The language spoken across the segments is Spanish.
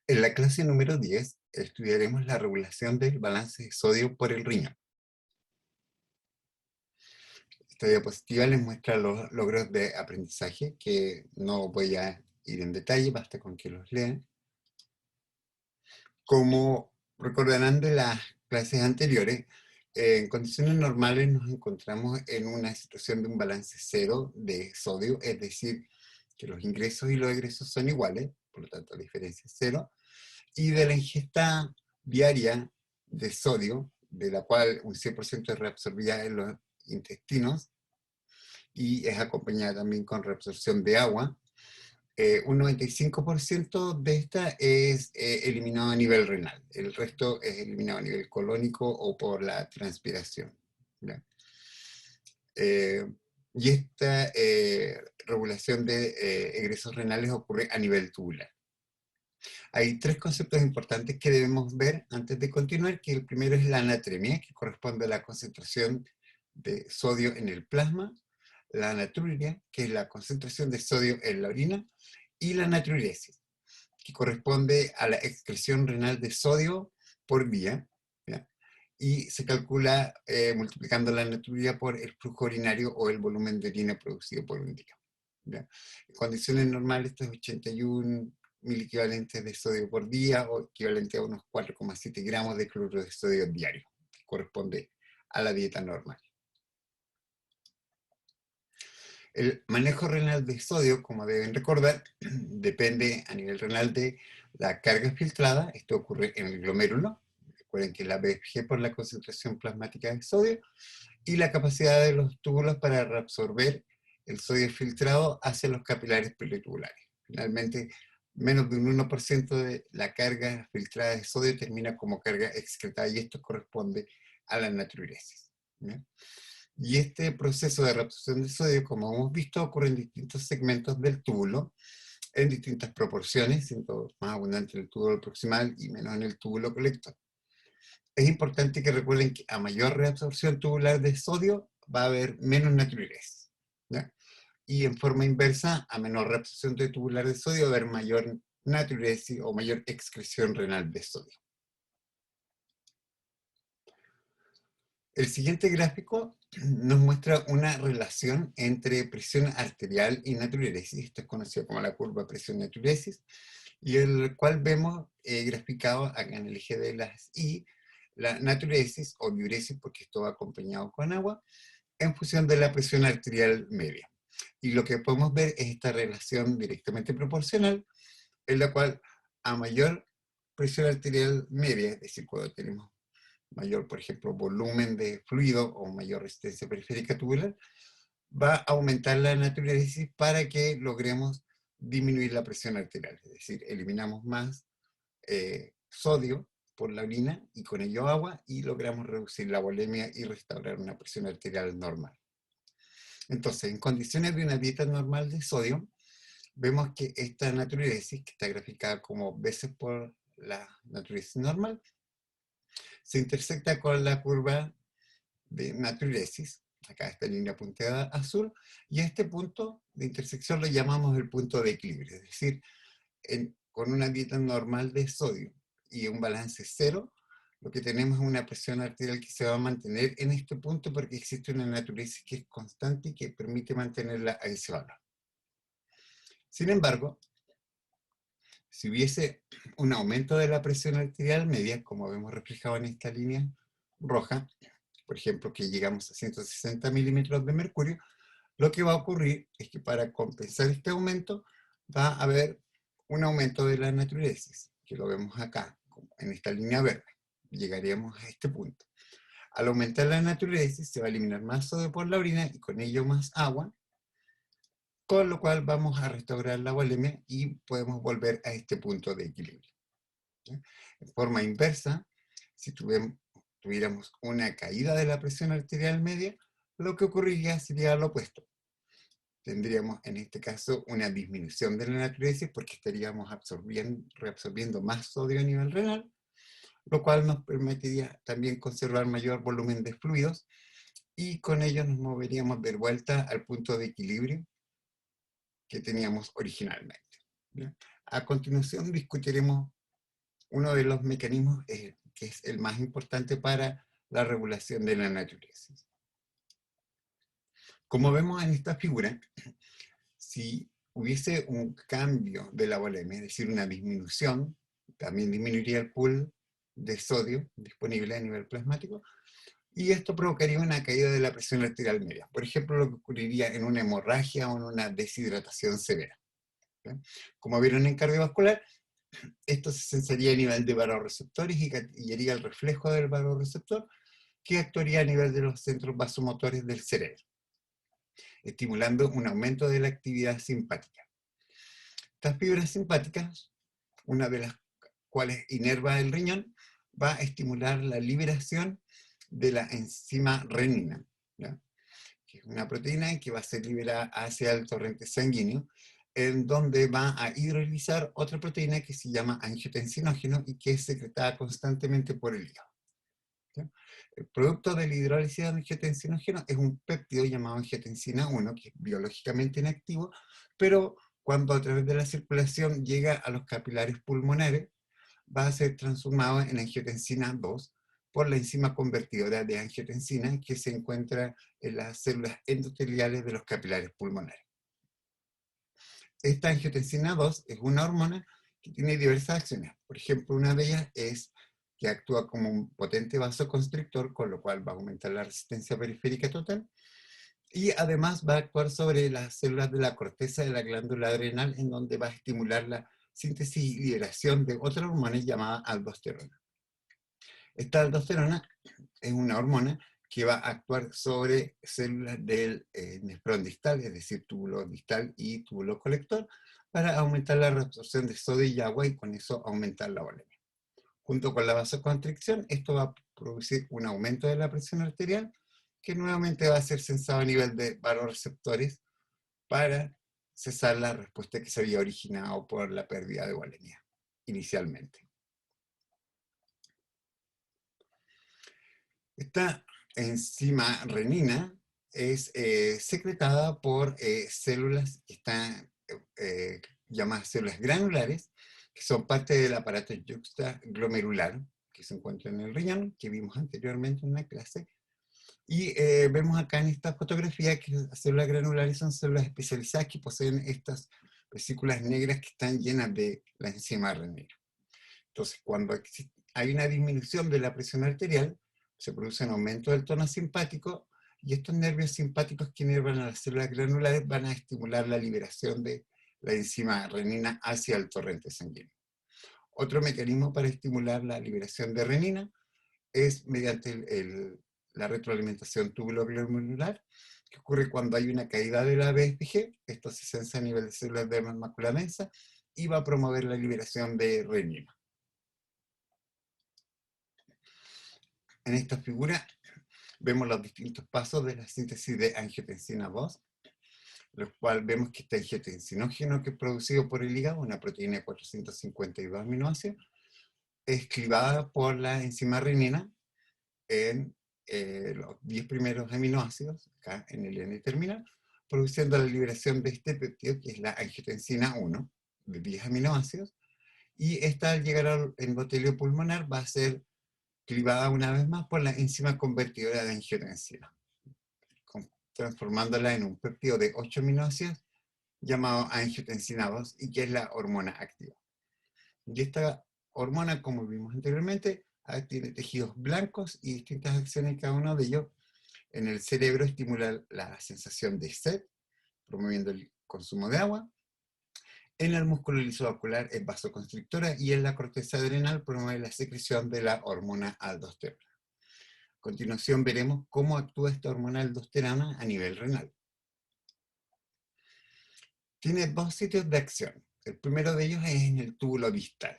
En la clase número 10 estudiaremos la regulación del balance de sodio por el riñón. Esta diapositiva les muestra los logros de aprendizaje que no voy a ir en detalle, basta con que los lean. Como recordarán de las clases anteriores, en condiciones normales nos encontramos en una situación de un balance cero de sodio, es decir, que los ingresos y los egresos son iguales, por lo tanto la diferencia es cero, y de la ingesta diaria de sodio, de la cual un 100% es reabsorbida en los intestinos y es acompañada también con reabsorción de agua, un 95% de esta es eliminado a nivel renal, el resto es eliminado a nivel colónico o por la transpiración. ¿Ya? Y esta regulación de egresos renales ocurre a nivel tubular. Hay tres conceptos importantes que debemos ver antes de continuar, que el primero es la anatremia, que corresponde a la concentración de sodio en el plasma, la natriuria, que es la concentración de sodio en la orina, y la natriuresis, que corresponde a la excreción renal de sodio por día, ¿ya? Y se calcula multiplicando la natriuria por el flujo urinario o el volumen de orina producido por un día. ¿Ya? En condiciones normales, esto es 81 miliequivalentes de sodio por día, o equivalente a unos 4,7 gramos de cloruro de sodio diario, que corresponde a la dieta normal. El manejo renal de sodio, como deben recordar, depende a nivel renal de la carga filtrada. Esto ocurre en el glomérulo. Recuerden que la BFG por la concentración plasmática de sodio y la capacidad de los túbulos para reabsorber el sodio filtrado hacia los capilares peritubulares. Finalmente, menos de un 1% de la carga filtrada de sodio termina como carga excretada y esto corresponde a la natriuresis. ¿Ya? Y este proceso de reabsorción de sodio, como hemos visto, ocurre en distintos segmentos del túbulo, en distintas proporciones, siendo más abundante en el túbulo proximal y menos en el túbulo colector. Es importante que recuerden que a mayor reabsorción tubular de sodio va a haber menos natriuresis, ¿ya? Y en forma inversa, a menor reabsorción tubular de sodio va a haber mayor natriuresis o mayor excreción renal de sodio. El siguiente gráfico nos muestra una relación entre presión arterial y natriuresis. Esto es conocido como la curva presión-natriuresis, y el cual vemos graficado acá en el eje de las Y, la natriuresis o diuresis, porque esto va acompañado con agua, en función de la presión arterial media. Y lo que podemos ver es esta relación directamente proporcional, en la cual a mayor presión arterial media, es decir, cuando tenemos mayor, por ejemplo, volumen de fluido o mayor resistencia periférica tubular, va a aumentar la natriuresis para que logremos disminuir la presión arterial. Es decir, eliminamos más sodio por la orina y con ello agua y logramos reducir la volemia y restaurar una presión arterial normal. Entonces, en condiciones de una dieta normal de sodio, vemos que esta natriuresis, que está graficada como veces por la natriuresis normal, se intersecta con la curva de natriuresis, acá esta línea punteada azul, y a este punto de intersección lo llamamos el punto de equilibrio, es decir, con una dieta normal de sodio y un balance cero, lo que tenemos es una presión arterial que se va a mantener en este punto porque existe una natriuresis que es constante y que permite mantenerla a ese valor. Sin embargo, si hubiese un aumento de la presión arterial media, como vemos reflejado en esta línea roja, por ejemplo, que llegamos a 160 milímetros de mercurio, lo que va a ocurrir es que para compensar este aumento va a haber un aumento de la natriuresis, que lo vemos acá, en esta línea verde. Llegaríamos a este punto. Al aumentar la natriuresis se va a eliminar más sodio por la orina y con ello más agua, con lo cual vamos a restaurar la volemia y podemos volver a este punto de equilibrio. ¿Sí? En forma inversa, si tuviéramos una caída de la presión arterial media, lo que ocurriría sería lo opuesto. Tendríamos en este caso una disminución de la natriuresis porque estaríamos reabsorbiendo más sodio a nivel renal, lo cual nos permitiría también conservar mayor volumen de fluidos y con ello nos moveríamos de vuelta al punto de equilibrio que teníamos originalmente. ¿Bien? A continuación discutiremos uno de los mecanismos que es el más importante para la regulación de la natriuresis. Como vemos en esta figura, si hubiese un cambio de la volemia, es decir, una disminución, también disminuiría el pool de sodio disponible a nivel plasmático, y esto provocaría una caída de la presión arterial media. Por ejemplo, lo que ocurriría en una hemorragia o en una deshidratación severa. ¿Sí? Como vieron en cardiovascular, esto se sensaría a nivel de vasoreceptores y haría el reflejo del vasoreceptor, que actuaría a nivel de los centros vasomotores del cerebro, estimulando un aumento de la actividad simpática. Estas fibras simpáticas, una de las cuales inerva el riñón, va a estimular la liberación de la enzima renina, ¿ya? Que es una proteína que va a ser liberada hacia el torrente sanguíneo, en donde va a hidrolizar otra proteína que se llama angiotensinógeno y que es secretada constantemente por el hígado. ¿Ya? El producto de la hidrólisis de angiotensinógeno es un péptido llamado angiotensina 1, que es biológicamente inactivo, pero cuando a través de la circulación llega a los capilares pulmonares, va a ser transformado en angiotensina 2 por la enzima convertidora de angiotensina que se encuentra en las células endoteliales de los capilares pulmonares. Esta angiotensina 2 es una hormona que tiene diversas acciones. Por ejemplo, una de ellas es que actúa como un potente vasoconstrictor, con lo cual va a aumentar la resistencia periférica total, y además va a actuar sobre las células de la corteza de la glándula adrenal, en donde va a estimular la síntesis y liberación de otra hormona llamada aldosterona. Esta aldosterona es una hormona que va a actuar sobre células del nefrón distal, es decir, túbulo distal y túbulo colector, para aumentar la reabsorción de sodio y agua y con eso aumentar la volemia. Junto con la vasoconstricción, esto va a producir un aumento de la presión arterial que nuevamente va a ser sensado a nivel de vasoreceptores para cesar la respuesta que se había originado por la pérdida de volemia inicialmente. Esta enzima renina es secretada por células que están llamadas células granulares, que son parte del aparato yuxtaglomerular, que se encuentra en el riñón, que vimos anteriormente en la clase. Y vemos acá en esta fotografía que las células granulares son células especializadas que poseen estas vesículas negras que están llenas de la enzima renina. Entonces, cuando hay una disminución de la presión arterial, se produce un aumento del tono simpático y estos nervios simpáticos que inervan a las células granulares van a estimular la liberación de la enzima renina hacia el torrente sanguíneo. Otro mecanismo para estimular la liberación de renina es mediante la retroalimentación tubulo-glomerular, que ocurre cuando hay una caída de la BFG. Esto se sensa a nivel de células de mácula densa y va a promover la liberación de renina. En esta figura vemos los distintos pasos de la síntesis de angiotensina 2, los cuales vemos que este angiotensinógeno que es producido por el hígado, una proteína de 452 aminoácidos, es clivada por la enzima renina en los 10 primeros aminoácidos, acá en el N terminal, produciendo la liberación de este péptido, que es la angiotensina 1, de 10 aminoácidos, y esta al llegar al endotelio pulmonar va a ser clivada una vez más por la enzima convertidora de angiotensina, transformándola en un péptido de 8 aminoácidos llamado angiotensina 2 y que es la hormona activa. Y esta hormona, como vimos anteriormente, tiene tejidos blancos y distintas acciones, cada uno de ellos. En el cerebro estimula la sensación de sed, promoviendo el consumo de agua. En el músculo lisovascular es vasoconstrictora y en la corteza adrenal promueve la secreción de la hormona aldosterona. A continuación veremos cómo actúa esta hormona aldosterona a nivel renal. Tiene dos sitios de acción. El primero de ellos es en el túbulo distal.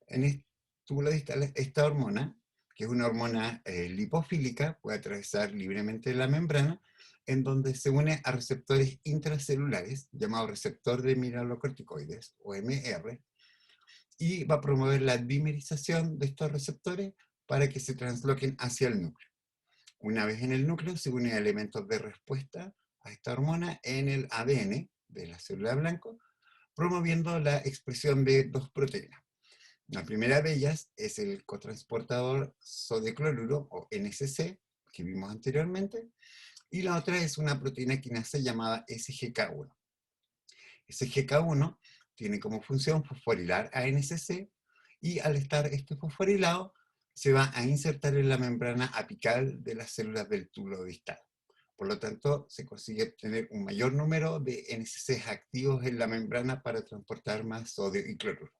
En el túbulo distal, esta hormona, que es una hormona lipofílica, puede atravesar libremente la membrana, en donde se une a receptores intracelulares, llamados receptor de mineralocorticoides, o MR, y va a promover la dimerización de estos receptores para que se transloquen hacia el núcleo. Una vez en el núcleo, se unen elementos de respuesta a esta hormona en el ADN de la célula blanco, promoviendo la expresión de dos proteínas. La primera de ellas es el cotransportador sodio-cloruro, o NCC, que vimos anteriormente, y la otra es una proteína quinasa llamada SGK1. SGK1 tiene como función fosforilar a NCC, y al estar este fosforilado se va a insertar en la membrana apical de las células del túbulo distal. Por lo tanto, se consigue obtener un mayor número de NCCs activos en la membrana para transportar más sodio y cloruro.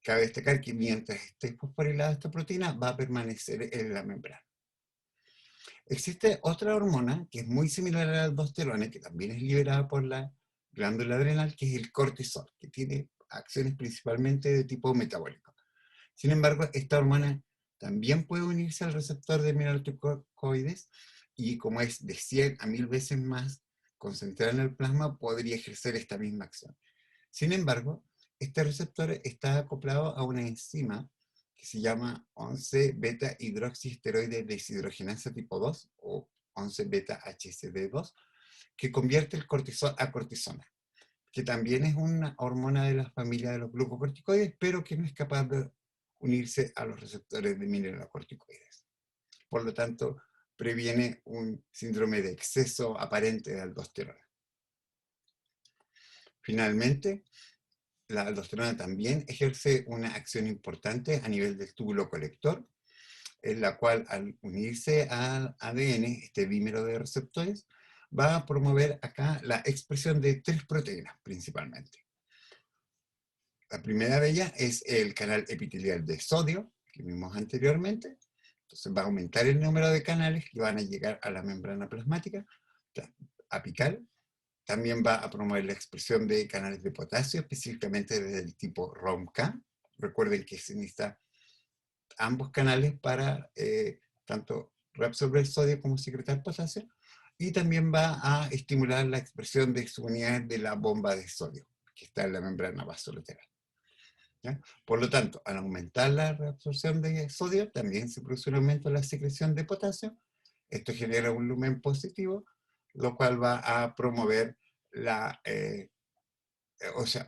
Cabe destacar que mientras esté fosforilada esta proteína, va a permanecer en la membrana. Existe otra hormona que es muy similar a la aldosterona, que también es liberada por la glándula adrenal, que es el cortisol, que tiene acciones principalmente de tipo metabólico. Sin embargo, esta hormona también puede unirse al receptor de mineralocorticoides, y como es de 100 a 1000 veces más concentrada en el plasma, podría ejercer esta misma acción. Sin embargo, este receptor está acoplado a una enzima que se llama 11-beta-hidroxiesteroide deshidrogenasa tipo 2, o 11-beta-HSD2, que convierte el cortisol a cortisona, que también es una hormona de la familia de los glucocorticoides, pero que no es capaz de unirse a los receptores de mineralocorticoides. Por lo tanto, previene un síndrome de exceso aparente de aldosterona. Finalmente, la aldosterona también ejerce una acción importante a nivel del túbulo colector, en la cual, al unirse al ADN, este dímero de receptores, va a promover acá la expresión de 3 proteínas principalmente. La primera de ellas es el canal epitelial de sodio, que vimos anteriormente. Entonces va a aumentar el número de canales que van a llegar a la membrana plasmática apical. También va a promover la expresión de canales de potasio, específicamente del tipo ROMK. Recuerden que se necesitan ambos canales para tanto reabsorber sodio como secretar potasio. Y también va a estimular la expresión de subunidades de la bomba de sodio, que está en la membrana vasolateral. ¿Ya? Por lo tanto, al aumentar la reabsorción de sodio, también se produce un aumento en la secreción de potasio. Esto genera un lumen positivo, lo cual va a promover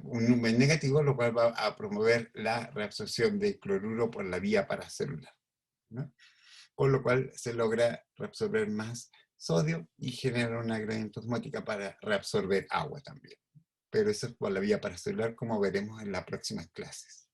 un lumen negativo, lo cual va a promover la reabsorción de cloruro por la vía paracelular, ¿no? Con lo cual se logra reabsorber más sodio y genera una gradiente osmótica para reabsorber agua también. Pero eso es por la vía paracelular, como veremos en las próximas clases.